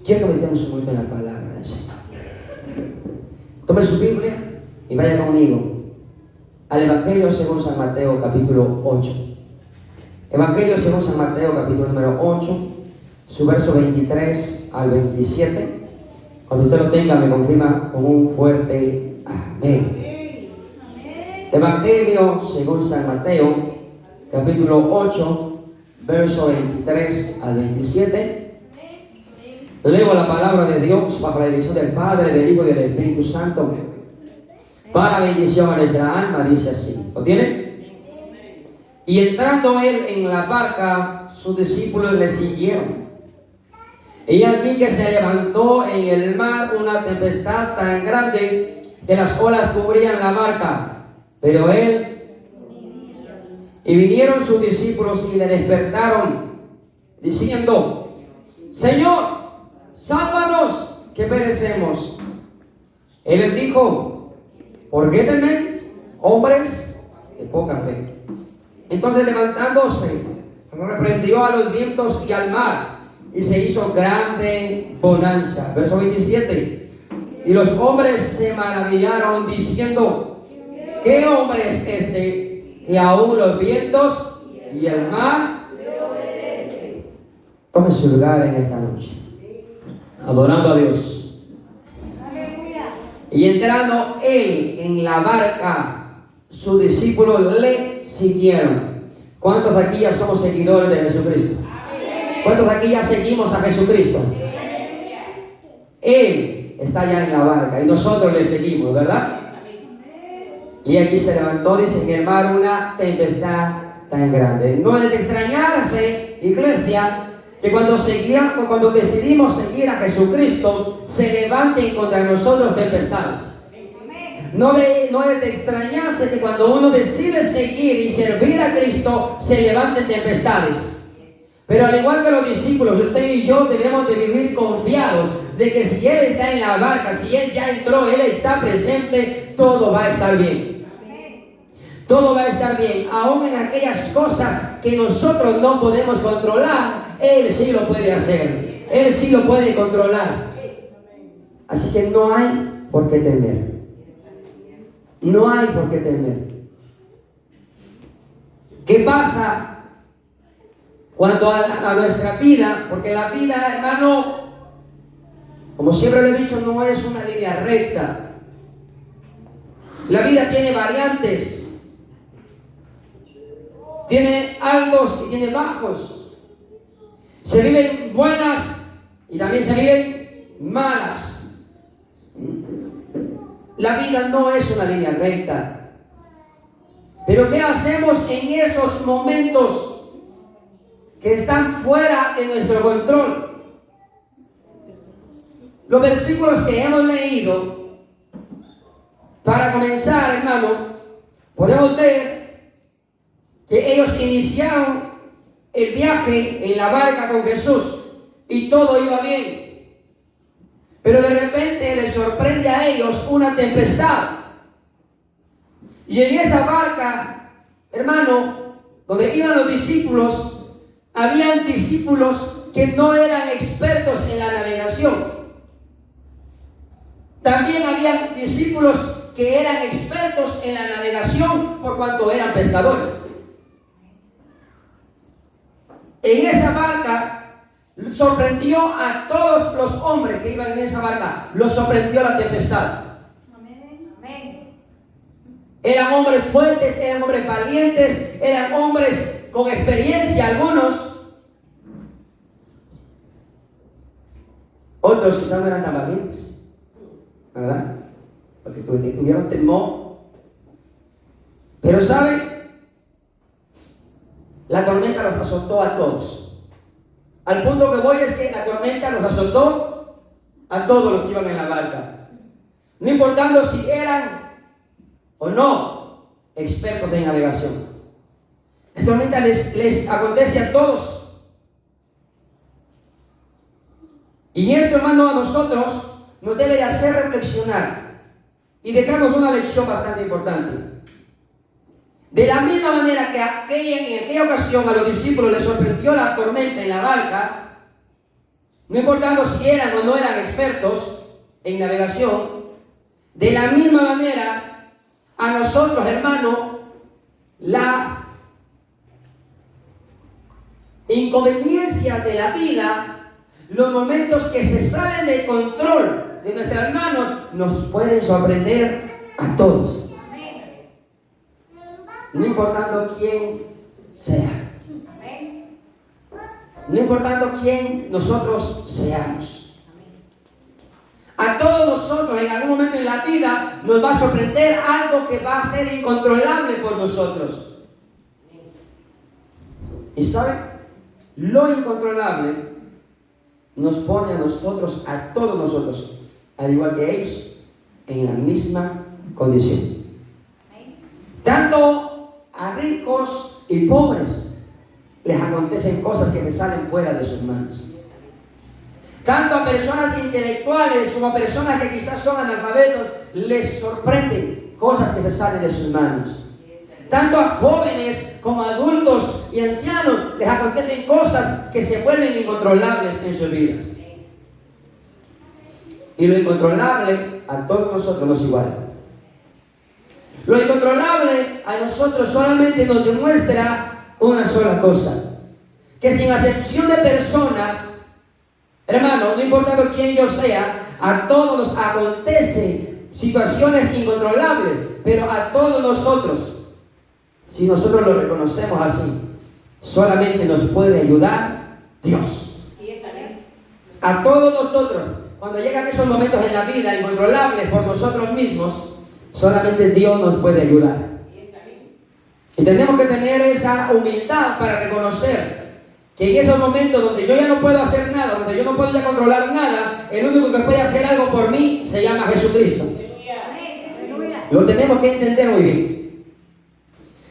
Quiero que metamos un momento en la palabra del Señor. Tome su Biblia y vaya conmigo al Evangelio según San Mateo, capítulo 8. Evangelio según San Mateo, capítulo número 8, su verso 23 al 27. Cuando usted lo tenga, me confirma con un fuerte amén. Evangelio según San Mateo, capítulo 8, verso 23 al 27. Leo la palabra de Dios bajo la dirección del Padre, del Hijo y del Espíritu Santo, para bendición a nuestra alma. Dice así. ¿Lo tiene? Y entrando él en la barca, sus discípulos le siguieron. Y aquí que se levantó en el mar una tempestad tan grande que las olas cubrían la barca. Pero él, y vinieron sus discípulos y le despertaron, diciendo: Señor, sálvanos, que perecemos. Él les dijo: ¿por qué teméis, hombres de poca fe? Entonces, levantándose, reprendió a los vientos y al mar, y se hizo grande bonanza. Verso 27. Y los hombres se maravillaron, diciendo: ¿qué hombre es este, que aún los vientos y el mar le obedecen? Tome su lugar en esta noche, adorando a Dios. Aleluya. Y entrando él en la barca, sus discípulos le siguieron. ¿Cuántos aquí ya somos seguidores de Jesucristo? ¿Cuántos aquí ya seguimos a Jesucristo? Él está ya en la barca y nosotros le seguimos, ¿verdad? Y aquí se levantó, dice, en el mar una tempestad tan grande. No es de extrañarse, iglesia, que cuando decidimos seguir a Jesucristo, se levanten contra nosotros tempestades. No es de extrañarse que cuando uno decide seguir y servir a Cristo, se levanten tempestades. Pero al igual que los discípulos, usted y yo debemos de vivir confiados de que si Él está en la barca, si Él ya entró, Él está presente, todo va a estar bien. Todo va a estar bien, aún en aquellas cosas que nosotros no podemos controlar. Él sí lo puede hacer, Él sí lo puede controlar. Así que no hay por qué temer. No hay por qué temer. ¿Qué pasa cuando a nuestra vida? Porque la vida, hermano, como siempre lo he dicho, no es una línea recta. La vida tiene variantes. Tiene altos y tiene bajos. Se viven buenas y también se viven malas. La vida no es una línea recta. Pero ¿qué hacemos en esos momentos que están fuera de nuestro control? Los versículos que hemos leído, para comenzar, hermano, podemos ver que ellos iniciaron el viaje en la barca con Jesús y todo iba bien. Pero de repente les sorprende a ellos una tempestad. Y en esa barca, hermano, donde iban los discípulos, habían discípulos que no eran expertos en la navegación. También habían discípulos que eran expertos en la navegación por cuanto eran pescadores. En esa barca sorprendió a todos los hombres que iban en esa barca, los sorprendió la tempestad. Amén. Eran hombres fuertes, eran hombres valientes, eran hombres con experiencia algunos. Otros quizás no eran tan valientes, ¿verdad? Porque tuvieron temor. Pero ¿saben? La tormenta los azotó a todos. Al punto que voy es que la tormenta los azotó a todos los que iban en la barca. No importando si eran o no expertos en navegación. La tormenta les acontece a todos. Y esto, hermano, a nosotros nos debe de hacer reflexionar y dejarnos una lección bastante importante. De la misma manera que en aquella ocasión a los discípulos les sorprendió la tormenta en la barca, no importando si eran o no eran expertos en navegación, de la misma manera a nosotros, hermano, las inconveniencias de la vida, los momentos que se salen de control de nuestras manos, nos pueden sorprender a todos. No importando quién sea. No importando quién nosotros seamos. A todos nosotros en algún momento en la vida nos va a sorprender algo que va a ser incontrolable por nosotros. Y ¿saben? Lo incontrolable nos pone a nosotros, a todos nosotros, al igual que ellos, en la misma condición. Tanto a ricos y pobres les acontecen cosas que se salen fuera de sus manos. Tanto a personas intelectuales como a personas que quizás son analfabetos, les sorprenden cosas que se salen de sus manos. Tanto a jóvenes como a adultos y ancianos les acontecen cosas que se vuelven incontrolables en sus vidas. Y lo incontrolable a todos nosotros nos iguala. Lo incontrolable a nosotros solamente nos demuestra una sola cosa: que sin acepción de personas, hermano, no importando quién yo sea, a todos nos acontecen situaciones incontrolables, pero a todos nosotros, si nosotros lo reconocemos así, solamente nos puede ayudar Dios. A todos nosotros, cuando llegan esos momentos en la vida incontrolables por nosotros mismos, solamente Dios nos puede ayudar. Y tenemos que tener esa humildad para reconocer que en esos momentos donde yo ya no puedo hacer nada, donde yo no puedo ya controlar nada, el único que puede hacer algo por mí se llama Jesucristo. Lo tenemos que entender muy bien.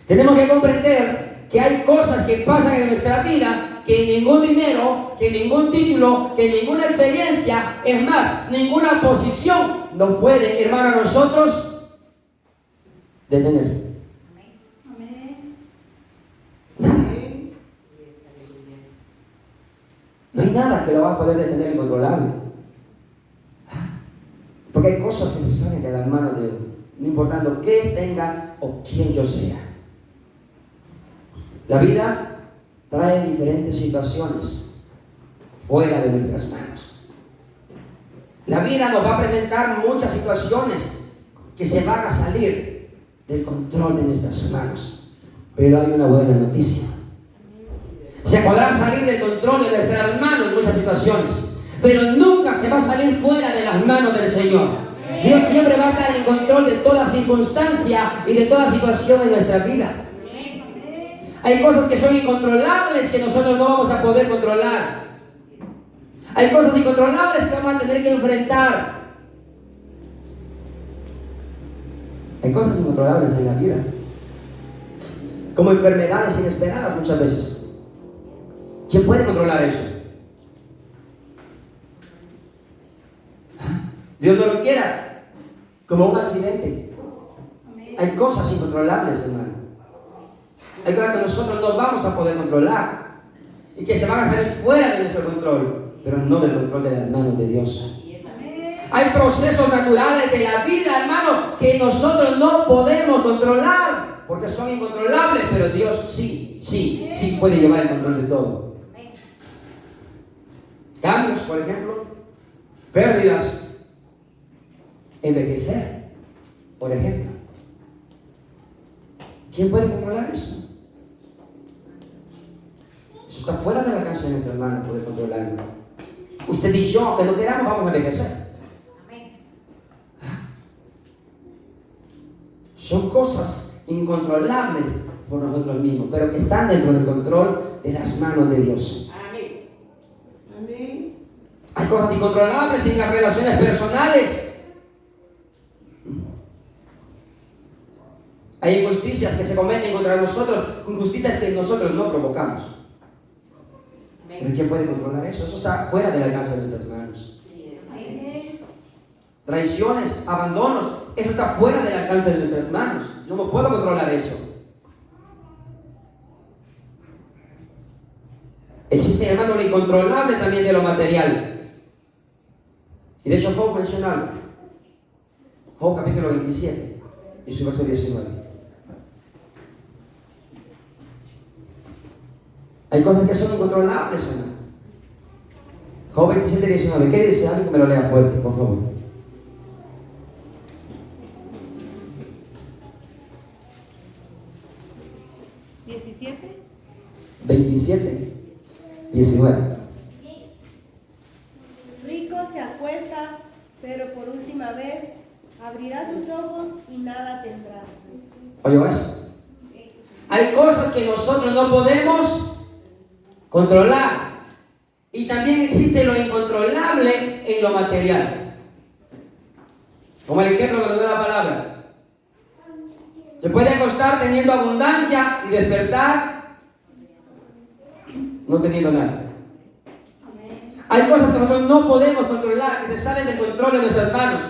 Tenemos que comprender que hay cosas que pasan en nuestra vida que ningún dinero, que ningún título, que ninguna experiencia, es más, ninguna posición nos puede, hermano, a nosotros detener. Nada. No hay nada que lo va a poder detener y controlarme. Porque hay cosas que se salen de las manos de Dios, no importando qué tenga o quién yo sea. La vida trae diferentes situaciones fuera de nuestras manos. La vida nos va a presentar muchas situaciones que se van a salir del control de nuestras manos. Pero hay una buena noticia. Se podrá salir del control de nuestras manos en muchas situaciones, pero nunca se va a salir fuera de las manos del Señor. Dios siempre va a estar en control de toda circunstancia y de toda situación en nuestra vida. Hay cosas que son incontrolables que nosotros no vamos a poder controlar. Hay cosas incontrolables que vamos a tener que enfrentar. Hay cosas incontrolables en la vida, como enfermedades inesperadas muchas veces. ¿Quién puede controlar eso? Dios no lo quiera, como un accidente. Hay cosas incontrolables, hermano. Hay cosas que nosotros no vamos a poder controlar y que se van a salir fuera de nuestro control, pero no del control de las manos de Dios. Hay procesos naturales de la vida, hermano, que nosotros no podemos controlar porque son incontrolables, pero Dios sí puede llevar el control de todo. Cambios, por ejemplo, pérdidas, envejecer, por ejemplo. ¿Quién puede controlar eso? Eso está fuera del alcance de nuestras manos poder controlarlo. Usted y yo, aunque no queramos, vamos a envejecer. Son cosas incontrolables por nosotros mismos, pero que están dentro del control de las manos de Dios. Amén. Hay cosas incontrolables en las relaciones personales. Hay injusticias que se cometen contra nosotros, injusticias que nosotros no provocamos. ¿Pero quién puede controlar eso? Eso está fuera del alcance de nuestras manos. Traiciones, abandonos, eso está fuera del alcance de nuestras manos. Yo no puedo controlar eso. Existe, hermano, lo incontrolable también de lo material. Y de hecho Job menciona algo. Job capítulo 27 y su verso 19. Hay cosas que son incontrolables, hermano. Job 27, 19. ¿Qué dice? Alguien que me lo lea fuerte, por favor. ¿17? 27, 19. Rico se acuesta, pero por última vez abrirá sus ojos y nada tendrá. ¿Oyó eso? Hay cosas que nosotros no podemos controlar. Y también existe lo incontrolable en lo material. Como el ejemplo que nos da la palabra. Se puede acostar teniendo abundancia y despertar no teniendo nada. Hay cosas que nosotros no podemos controlar, que se salen del control de nuestras manos,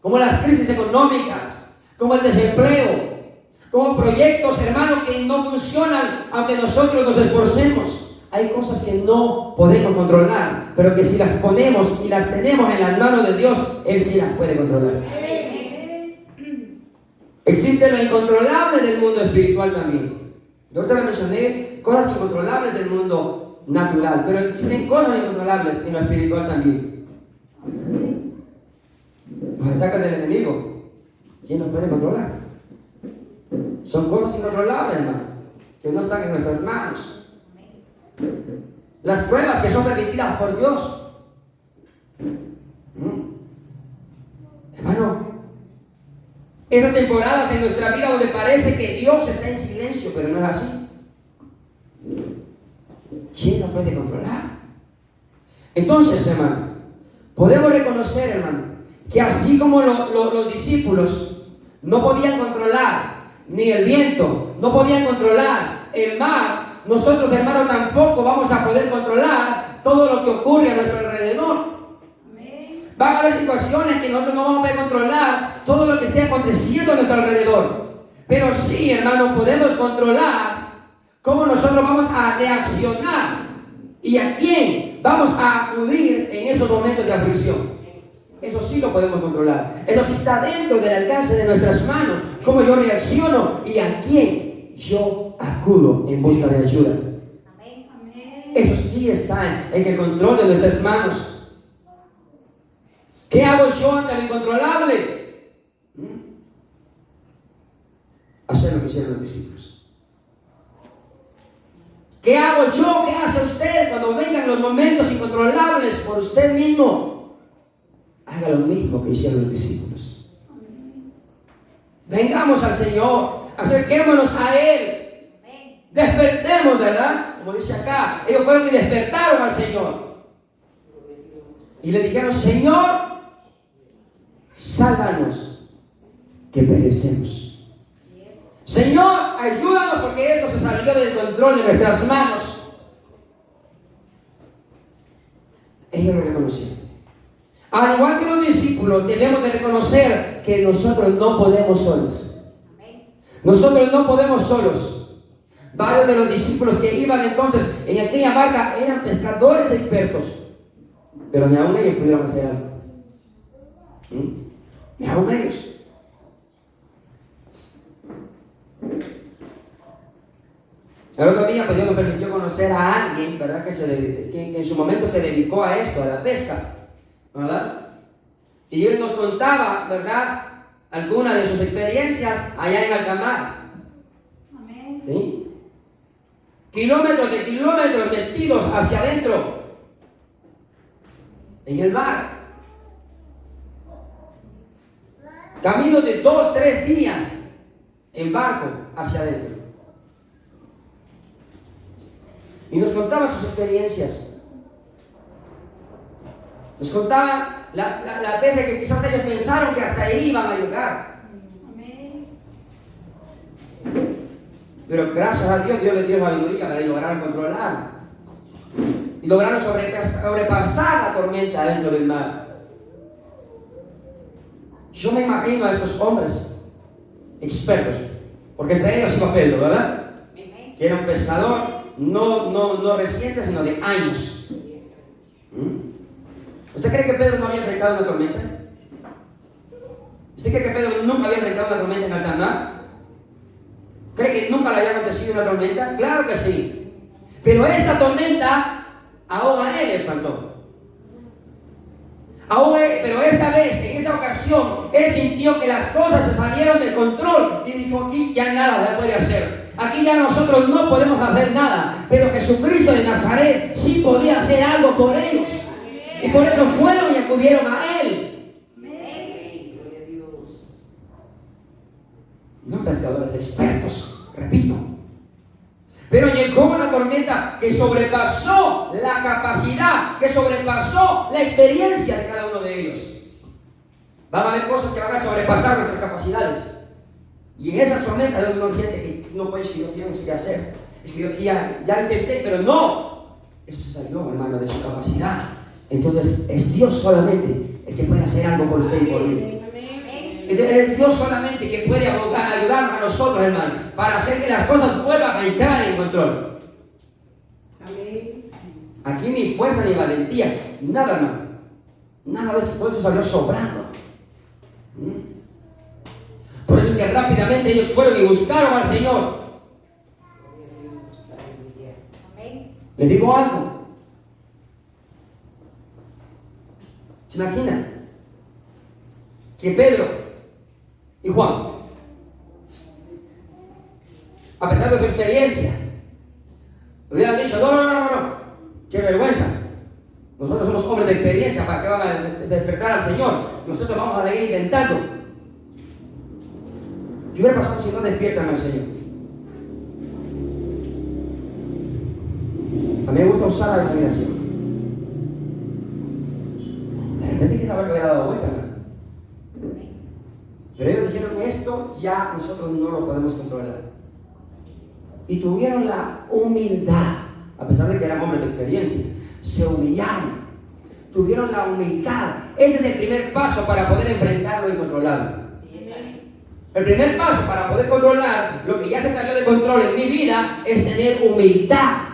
como las crisis económicas, como el desempleo, como proyectos, hermanos, que no funcionan aunque nosotros nos esforcemos. Hay cosas que no podemos controlar, pero que si las ponemos y las tenemos en las manos de Dios, Él sí las puede controlar. Existe lo incontrolable del mundo espiritual también. Yo ahorita le mencioné cosas incontrolables del mundo natural, pero existen cosas incontrolables en lo espiritual también. Los ataques del enemigo, ¿quién los puede controlar? Son cosas incontrolables, hermano, que no están en nuestras manos. Las pruebas que son permitidas por Dios. Hermano, esas temporadas en nuestra vida donde parece que Dios está en silencio, pero no es así. ¿Quién lo puede controlar? Entonces, hermano, podemos reconocer, hermano, que así como los discípulos no podían controlar ni el viento, no podían controlar el mar, nosotros, hermanos, tampoco vamos a poder controlar todo lo que ocurre a nuestro alrededor. Van a haber situaciones que nosotros no vamos a poder controlar todo lo que esté aconteciendo a nuestro alrededor. Pero sí, hermanos, podemos controlar cómo nosotros vamos a reaccionar y a quién vamos a acudir en esos momentos de aflicción. Eso sí lo podemos controlar. Eso sí está dentro del alcance de nuestras manos. Cómo yo reacciono y a quién yo acudo en busca de ayuda. Eso sí está en el control de nuestras manos. ¿Qué hago yo ante lo incontrolable? Hacer lo que hicieron los discípulos. ¿Qué hago yo? ¿Qué hace usted cuando vengan los momentos incontrolables por usted mismo? Haga lo mismo que hicieron los discípulos. Vengamos al Señor, acerquémonos a Él. Despertemos, ¿verdad? Como dice acá, ellos fueron y despertaron al Señor. Y le dijeron: Señor, sálvanos, que perecemos. Señor, ayúdanos porque esto se salió del control de nuestras manos. Ellos lo reconocieron. Al igual que los discípulos, debemos de reconocer que nosotros no podemos solos. Nosotros no podemos solos. Varios de los discípulos que iban entonces en aquella barca eran pescadores expertos, pero ni aún ellos pudieron hacer algo. Ni aún ellos. El otro día, pues, Dios nos permitió conocer a alguien, ¿verdad? Que en su momento se dedicó a esto, a la pesca, ¿verdad? Y él nos contaba, ¿verdad?, algunas de sus experiencias allá en alta mar. ¿Sí? Kilómetros de kilómetros metidos hacia adentro en el mar. Camino de 2-3 días en barco hacia adentro. Y nos contaba sus experiencias. Nos contaba las veces que quizás ellos pensaron que hasta ahí iban a llegar. Pero gracias a Dios, Dios les dio sabiduría para lograr controlar. Y lograron sobrepasar la tormenta dentro del mar. Yo me imagino a estos hombres expertos, porque entre ellos iba Pedro, ¿verdad? Que era un pescador no reciente, sino de años. ¿Usted cree que Pedro no había enfrentado una tormenta? ¿Usted cree que Pedro nunca había enfrentado una tormenta en alta mar? ¿Cree que nunca le había acontecido una tormenta? Claro que sí. Pero esta tormenta aún a él le espantó. Pero esta vez, en esa ocasión, él sintió que las cosas se salieron del control y dijo: aquí ya nada se puede hacer. Aquí ya nosotros no podemos hacer nada. Pero Jesucristo de Nazaret sí podía hacer algo por ellos. Y por eso fueron y acudieron a él. No pescadores expertos, repito. Pero llegó una tormenta que sobrepasó la capacidad, que sobrepasó la experiencia de cada uno de ellos. Van a haber cosas que van a sobrepasar nuestras capacidades. Y en esas tormentas uno siente que no puede, que no tiene qué hacer. Es que yo aquí ya intenté, pero no. Eso se salió, hermano, de su capacidad. Entonces es Dios solamente el que puede hacer algo por usted y por mí. Es Dios solamente que puede ayudarnos a nosotros, hermano, para hacer que las cosas vuelvan a entrar en control. Aquí ni fuerza ni valentía, nada, hermano. Nada de esto, todo esto salió sobrando. Por eso es que rápidamente ellos fueron y buscaron al Señor. Les digo algo. ¿Se imaginan? Que Pedro y Juan, a pesar de su experiencia, hubieran dicho: no, qué vergüenza. Nosotros somos hombres de experiencia, ¿para qué van a despertar al Señor? Nosotros vamos a seguir intentando. ¿Qué hubiera pasado si no despiertan al Señor? A mí me gusta usar la imaginación. De repente quizá haber dado vuelta, ¿no? Pero ellos dijeron: esto ya nosotros no lo podemos controlar. Y tuvieron la humildad, a pesar de que eran hombres de experiencia, se humillaron. Tuvieron la humildad. Ese es el primer paso para poder enfrentarlo y controlarlo. El primer paso para poder controlar lo que ya se salió de control en mi vida es tener humildad.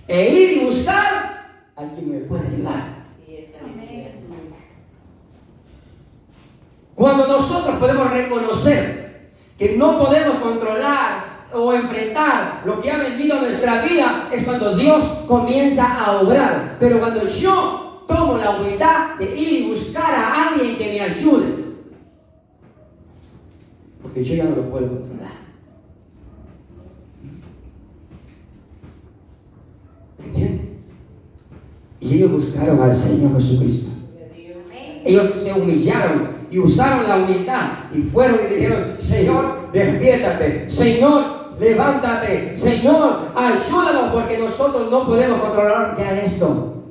E ir y buscar a quien me puede ayudar. Cuando nosotros podemos reconocer que no podemos controlar o enfrentar lo que ha venido a nuestra vida, es cuando Dios comienza a obrar. Pero cuando yo tomo la humildad de ir y buscar a alguien que me ayude, porque yo ya no lo puedo controlar. ¿Me entienden? Y ellos buscaron al Señor Jesucristo. Ellos se humillaron y usaron la humildad y fueron y dijeron: Señor, despiértate. Señor, levántate. Señor, ayúdanos, porque nosotros no podemos controlar ya esto.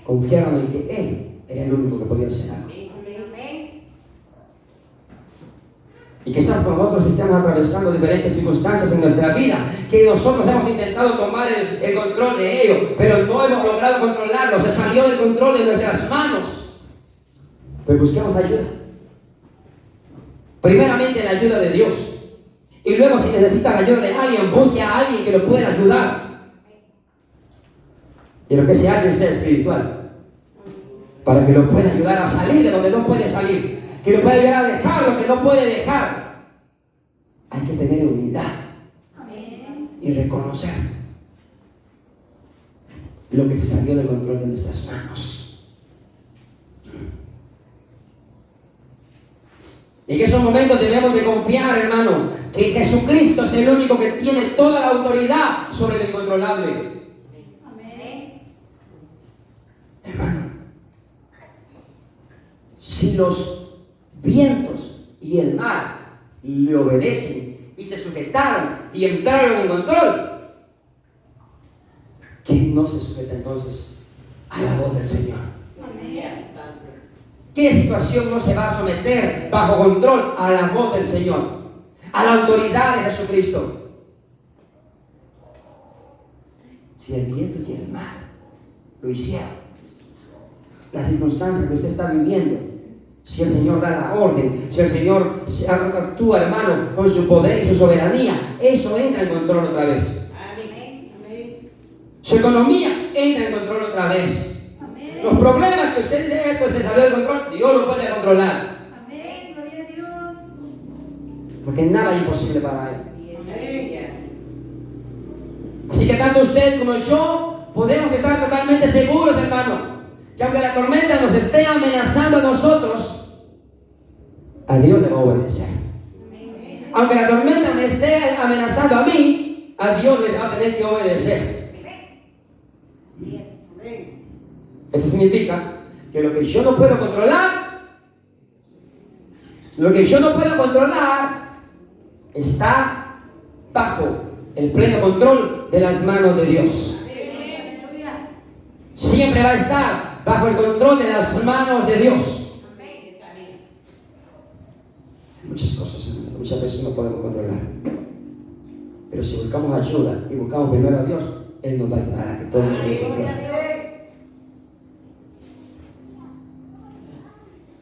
Confiaron en que Él era el único que podía hacer algo. Y quizás nosotros estemos atravesando diferentes circunstancias en nuestra vida, que nosotros hemos intentado tomar el control de ello, pero no hemos logrado controlarlo. Se salió del control de nuestras manos. Pero busquemos ayuda. Primeramente la ayuda de Dios. Y luego, si necesita la ayuda de alguien, busque a alguien que lo pueda ayudar. Quiero que ese alguien sea espiritual, para que lo pueda ayudar a salir de donde no puede salir, que lo pueda ayudar a dejar lo que no puede dejar. Hay que tener humildad y reconocer lo que se salió del control de nuestras manos. En esos momentos debemos de confiar, hermano, que Jesucristo es el único que tiene toda la autoridad sobre lo incontrolable. Hermano, si los vientos y el mar le obedecen y se sujetaron y entraron en control, ¿quién no se sujeta entonces a la voz del Señor? ¿Qué situación no se va a someter bajo control a la voz del Señor, a la autoridad de Jesucristo? Si el viento y el mar lo hicieron, las circunstancias que usted está viviendo Si el Señor da la orden, si el Señor actúa, hermano, con su poder y su soberanía, eso entra en control otra vez. Su economía entra en control otra vez. Los problemas que usted dice, esto se salió del control, Dios lo puede controlar. Amén, gloria a Dios. Porque nada es imposible para Él. Así que tanto usted como yo podemos estar totalmente seguros, hermano, que aunque la tormenta nos esté amenazando a nosotros, a Dios le va a obedecer. Aunque la tormenta me esté amenazando a mí, a Dios le va a tener que obedecer. Esto significa que lo que yo no puedo controlar, está bajo el pleno control de las manos de Dios. Siempre va a estar bajo el control de las manos de Dios. Hay muchas cosas que muchas veces no podemos controlar, pero si buscamos ayuda y buscamos primero a Dios, Él nos va a ayudar a que todo esté en control.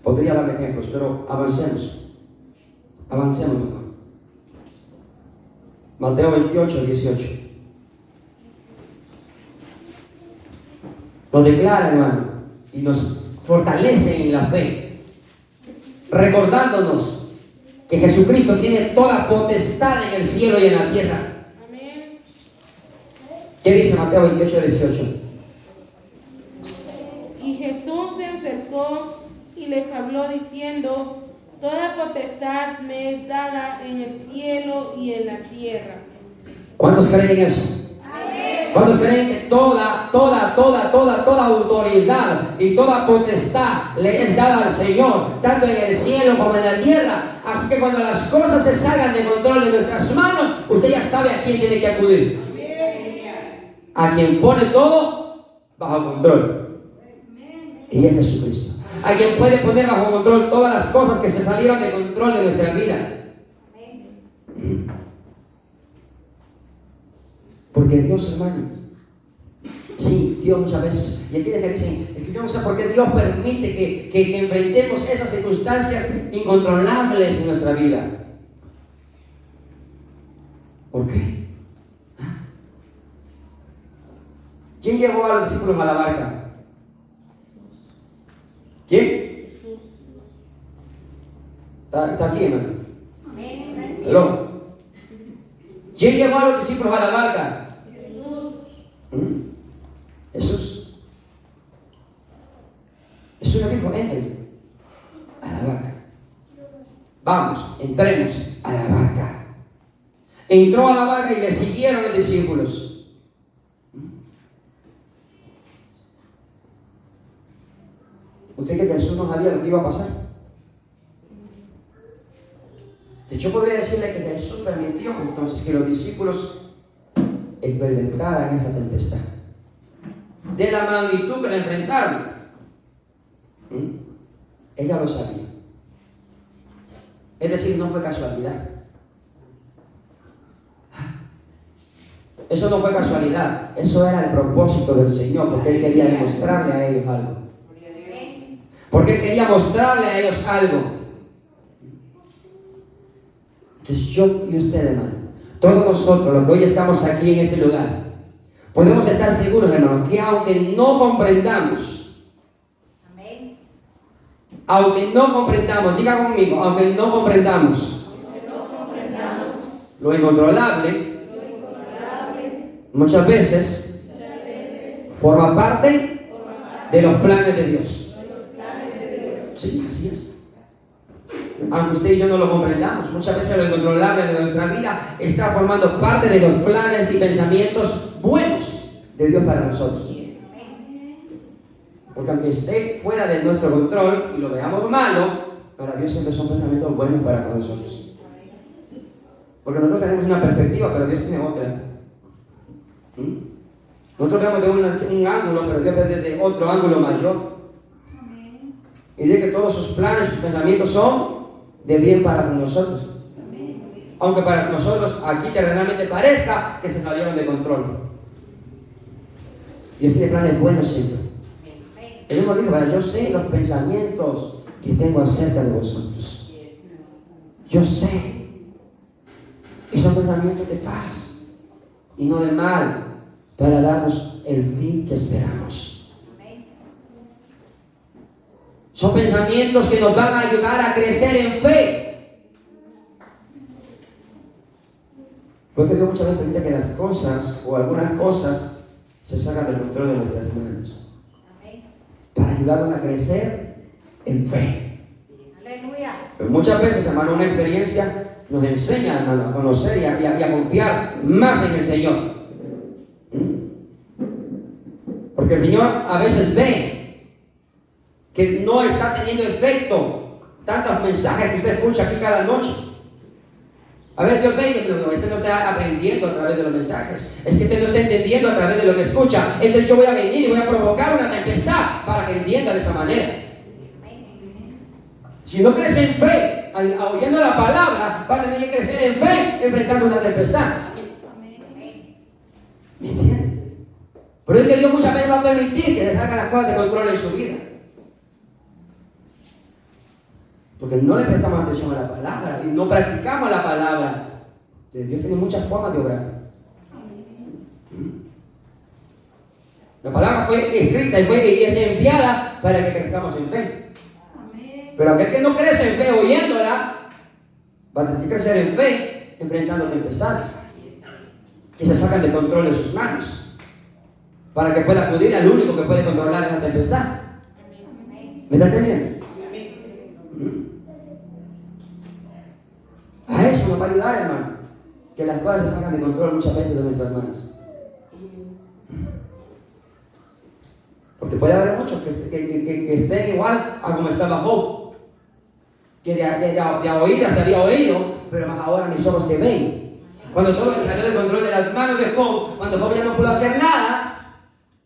Podría darle ejemplos, pero avancemos mejor. Mateo 28, 18. Nos declara, hermano, y nos fortalece en la fe, recordándonos que Jesucristo tiene toda potestad en el cielo y en la tierra. Amén. ¿Qué dice Mateo 28, 18? Y Jesús se acercó y les habló diciendo: toda potestad me es dada en el cielo y en la tierra. ¿Cuántos creen eso? ¿Cuántos creen que toda autoridad y toda potestad le es dada al Señor, tanto en el cielo como en la tierra? Así que cuando las cosas se salgan de control de nuestras manos, usted ya sabe a quién tiene que acudir. A quien pone todo bajo control. Y es Jesucristo. A quien puede poner bajo control todas las cosas que se salieron de control de nuestra vida. Porque Dios, hermano, sí, Dios muchas veces, y aquí les dicen, es que yo no sé por qué Dios permite que enfrentemos esas circunstancias incontrolables en nuestra vida. ¿Por qué? ¿Quién llevó a los discípulos a la barca? ¿Quién? ¿Está aquí, hermano? ¿Hello? ¿Quién llevó a los discípulos a la barca? Jesús. Jesús le dijo: entren a la barca. Vamos, entremos a la barca. Entró a la barca y le siguieron los discípulos. ¿Usted cree que Jesús no sabía lo que iba a pasar? De hecho, podría decirle que Jesús permitió entonces que los discípulos experimentaran esta tempestad, de la magnitud que la enfrentaron. Ella lo sabía. Es decir, no fue casualidad. Eso no fue casualidad. Eso era el propósito del Señor, porque Él quería demostrarle a ellos algo. Porque Él quería mostrarle a ellos algo. Entonces yo y usted, hermano, todos nosotros, los que hoy estamos aquí en este lugar, podemos estar seguros, hermano, que aunque no comprendamos, diga conmigo, aunque no comprendamos lo incontrolable, muchas veces forma parte de los planes de Dios. Sí, así es. Aunque usted y yo no lo comprendamos, muchas veces lo incontrolable de nuestra vida está formando parte de los planes y pensamientos buenos de Dios para nosotros. Porque aunque esté fuera de nuestro control y lo veamos malo, para Dios siempre son pensamientos buenos para nosotros. Porque nosotros tenemos una perspectiva, pero Dios tiene otra. Nosotros vemos de un ángulo, pero Dios ve desde otro ángulo mayor. Y dice que todos sus planes, sus pensamientos son de bien para nosotros. Aunque para nosotros aquí terrenalmente parezca que se salieron de control. Dios tiene planes buenos siempre. Él nos dijo: yo sé los pensamientos que tengo acerca de vosotros. Yo sé. Y son pensamientos de paz y no de mal, para darnos el fin que esperamos. Son pensamientos que nos van a ayudar a crecer en fe. Porque Dios muchas veces permite que las cosas o algunas cosas se salgan del control de nuestras manos, para ayudarnos a crecer en fe. Pero muchas veces, hermano, una experiencia nos enseña, hermano, a conocer y a confiar más en el Señor. Porque el Señor a veces ve que no está teniendo efecto tantos mensajes que usted escucha aquí cada noche. A ver, Dios ve que este no está aprendiendo a través de los mensajes. Es que este no está entendiendo a través de lo que escucha. Entonces yo voy a venir y voy a provocar una tempestad para que entienda de esa manera. Si no crece en fe, oyendo la palabra, va a tener que crecer en fe enfrentando una tempestad. ¿Me entiendes? Pero es que Dios muchas veces va a permitir que le salgan las cosas de control en su vida, porque no le prestamos atención a la palabra y no practicamos la palabra. Dios tiene muchas formas de obrar. La palabra fue escrita y es enviada para que crezcamos en fe. Pero aquel que no crece en fe oyéndola, va a tener que crecer en fe enfrentando tempestades que se sacan de control de sus manos, para que pueda acudir al único que puede controlar esa tempestad. ¿Me está entendiendo? A eso nos va a ayudar, hermano, que las cosas se sacan de control muchas veces de nuestras manos. Porque puede haber muchos que estén igual a como estaba Job, que de oídas se había oído, pero más ahora mis ojos te ven. Cuando todo se salió del control de las manos de Job, cuando Job ya no pudo hacer nada,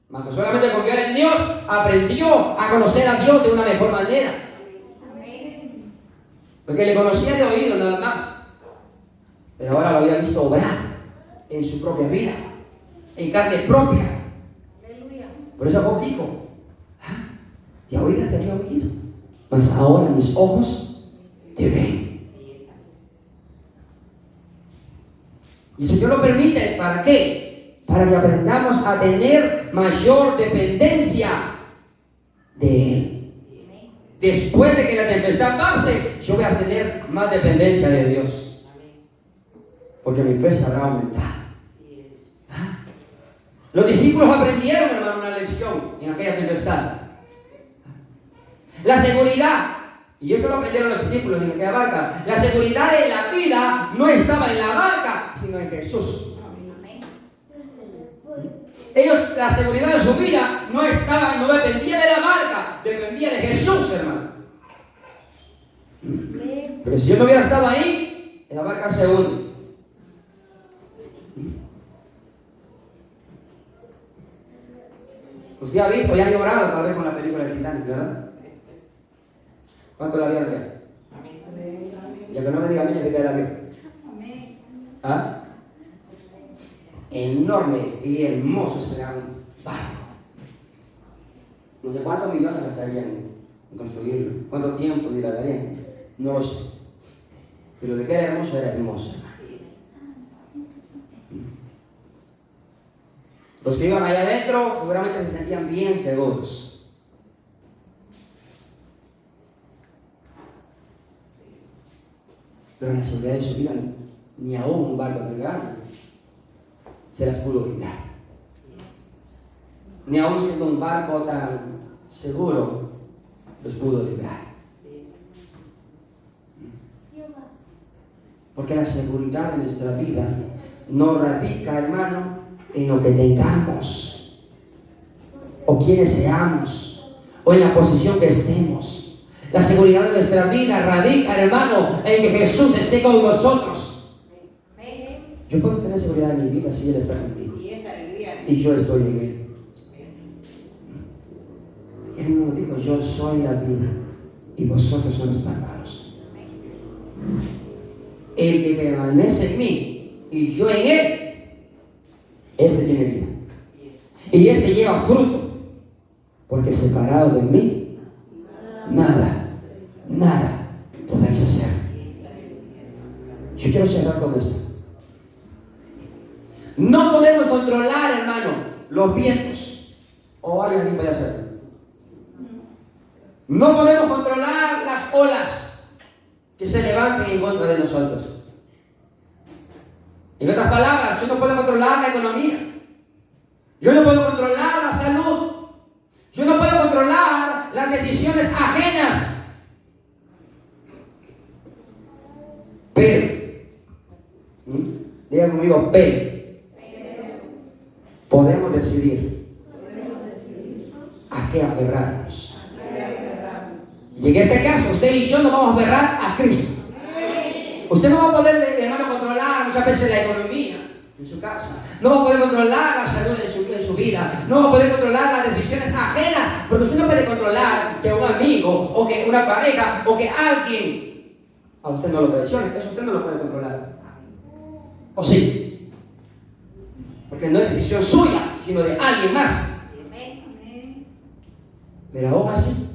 más que solamente confiar en Dios, aprendió a conocer a Dios de una mejor manera. Porque le conocía de oído nada más, pero ahora lo había visto obrar en su propia vida, en carne propia. Por eso Job dijo: de oídas te había oído, mas ahora mis ojos te ven. Y el Señor lo permite, ¿para qué? Para que aprendamos a tener mayor dependencia de Él. Después de que la tempestad pase, yo voy a tener más dependencia de Dios, porque mi fe se habrá aumentado. Los discípulos aprendieron, hermano, una lección en aquella tempestad. La seguridad, y esto lo aprendieron los discípulos en aquella barca, la seguridad de la vida no estaba en la barca, sino en Jesús. Ellos, la seguridad de su vida no dependía de la barca, dependía de Jesús, hermano. Pero si yo no hubiera estado ahí, la barca se hunde. Usted ha visto y ha llorado tal vez con la película de Titanic, ¿verdad? ¿Cuánto la vieron ya? Ya que no me diga a mí, ya que la vieron. ¿Ah? Enorme y hermoso será un barco. No sé cuántos millones gastarían en construirlo, cuánto tiempo dilatarían, no lo sé. Pero de que era hermoso, Los que iban allá adentro seguramente se sentían bien seguros. Pero en la seguridad de su vida, ni aún un barco tan grande se las pudo brindar. Ni aún siendo un barco tan seguro, los pudo librar. Porque la seguridad de nuestra vida no radica, hermano, en lo que tengamos, o quienes seamos, o en la posición que estemos. La seguridad de nuestra vida radica, hermano, en que Jesús esté con nosotros. Yo puedo tener seguridad en mi vida si Él está conmigo y yo estoy en Él. Él mismo dijo: yo soy la vida y vosotros sois los pámpanos. El que permanece en mí y yo en Él, este tiene vida. Y este lleva fruto, porque separado de mí, nada nada podéis hacer. Yo quiero cerrar con esto. No podemos controlar, hermano, los vientos. ¿O alguien puede hacerlo? No podemos controlar las olas que se levanten en contra de nosotros. En otras palabras, yo no puedo controlar la economía. Yo no puedo controlar la salud. Yo no puedo controlar las decisiones ajenas. Pero, digan conmigo, pero podemos decidir a qué aferrarnos. Y en este caso, usted y yo nos vamos a aferrar a Cristo. Usted no va a poder, hermano, controlar muchas veces la economía en su casa. No va a poder controlar la salud en su vida. No va a poder controlar las decisiones ajenas. Porque usted no puede controlar que un amigo o que una pareja o que alguien a usted no lo traicione. Eso usted no lo puede controlar. ¿O sí? Porque no es decisión suya, sino de alguien más. Pero aún así,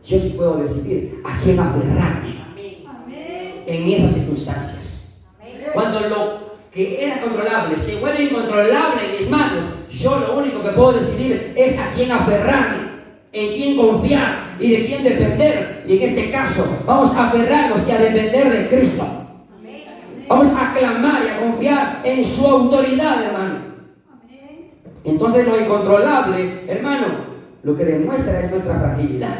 yo sí puedo decidir a quién aferrarme en esas circunstancias. Cuando lo que era controlable se vuelve incontrolable en mis manos, yo lo único que puedo decidir es a quién aferrarme, en quién confiar y de quién depender. Y en este caso, vamos a aferrarnos y a depender de Cristo. Vamos a clamar y a confiar en su autoridad, hermano. Entonces lo incontrolable, hermano, lo que demuestra es nuestra fragilidad.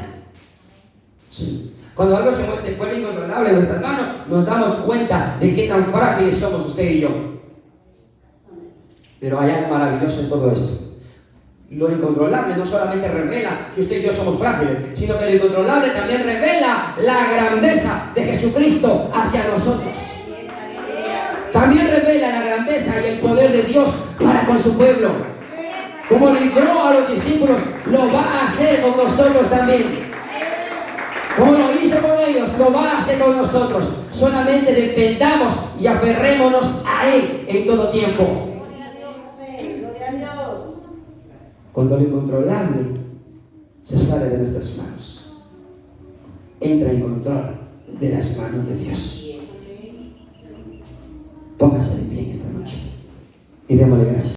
Sí. Cuando algo se vuelve incontrolable en nuestras manos, nos damos cuenta de qué tan frágiles somos usted y yo. Pero hay algo maravilloso en todo esto. Lo incontrolable no solamente revela que usted y yo somos frágiles, sino que lo incontrolable también revela la grandeza de Jesucristo hacia nosotros. También revela la grandeza y el poder de Dios para con su pueblo. Como libró a los discípulos, lo va a hacer con nosotros también. Como lo hizo con ellos, lo va a hacer con nosotros. Solamente dependamos y aferrémonos a Él en todo tiempo. Gloria a Dios. Cuando lo incontrolable se sale de nuestras manos, entra en control de las manos de Dios. Póngase de pie esta noche y démosle gracias.